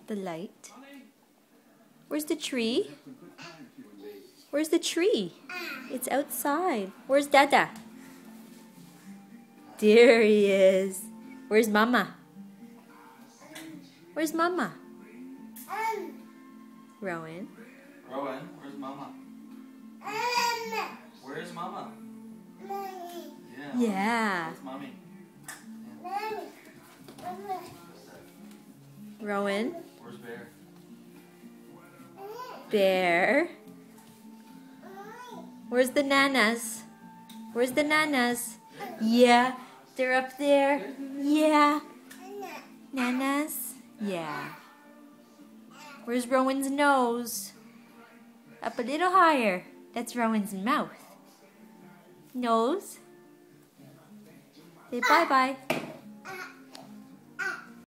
the light. Where's the tree? Where's the tree? It's outside. Where's Dada? There he is. Where's Mama? Where's Mama? Rowan. Rowan, where's Mama? Where's Mama? Yeah. Where's Mommy? Rowan. Where's Bear? Bear. Where's the nanas? Where's the nanas? Yeah, they're up there. Yeah. Nanas? Yeah. Where's Rowan's nose? Up a little higher. That's Rowan's mouth. Nose. Say bye-bye.